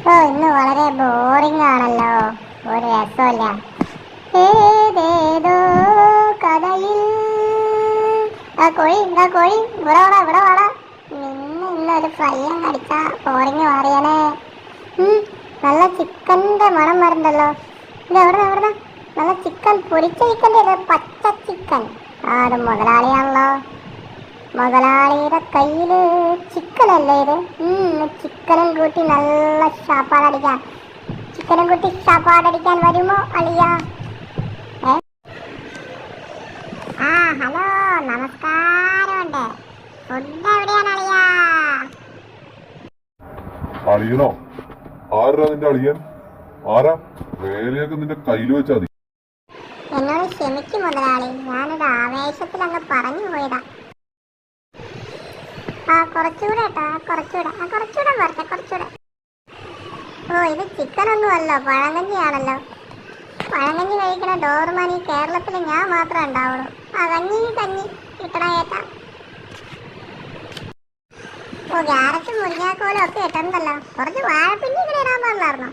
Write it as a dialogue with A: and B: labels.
A: ഓ ഇന്ന് വളരെ ബോറിംഗ് ആണല്ലോ. ഒരു രസമില്ല. ഏതേതോ കഥയിൽ കോഴി ഇവിടെ വാടാ. ഇന്നൊരു ഫ്രൈ അങ്ങ് അടിച്ചാ ബോറിംഗ് മാറിയാലേ. നല്ല ചിക്കൻ്റെ മണം വരണ്ടല്ലോ. ഇത് എവിടെ നല്ല ചിക്കൻ, പൊരിച്ച ചിക്കൻ്റെ പച്ച ചിക്കൻ. അത് മുതലാളിയാണല്ലോ. മുതലാളിയുടെ കയ്യില് ചിക്കൻ അല്ലേ ഇത്? ചിക്കനും കൂട്ടി നല്ല ഷാപ്പാടടിക്കാൻ, ചിക്കനും കൂട്ടി ഷാപ്പാടടിക്കാൻ വരുമോ അളിയ? ഹലോ, നമസ്കാരമുണ്ട്. ഫുഡ് എവിടെയാണ് അളിയ?
B: അളിയനോ? ആരാ നിന്റെ അളിയൻ? ആരാ? വേലയൊക്കെ നിന്റെ കയ്യിൽ വെച്ചാ മതി.
A: എന്നോട് ക്ഷമിക്കും മുതലാളി, ഞാനൊരു ആവേശത്തിൽ അങ്ങ് പറഞ്ഞു പോയതാ. കുറച്ചുകൂടെ കുറച്ചുകൂടെ. ഓ ഇത് ചിക്കൻ ഒന്നുമല്ലോ, പഴങ്കഞ്ഞിയാണല്ലോ. പഴങ്കഞ്ഞി കഴിക്കണ ഡോർമാൻ ഈ കേരളത്തിൽ ഞാൻ മാത്രമേ ഉണ്ടാവുള്ളൂ. കഞ്ഞി കിട്ടണ കേട്ടാ. ഓ ക്യാരറ്റും മുരിങ്ങാക്കോലും ഒക്കെ ഇട്ടുണ്ടല്ലോ. കുറച്ച് വാഴപ്പിണ്ടി കൂടെ ഇടാൻ പാടില്ലായിരുന്നോ?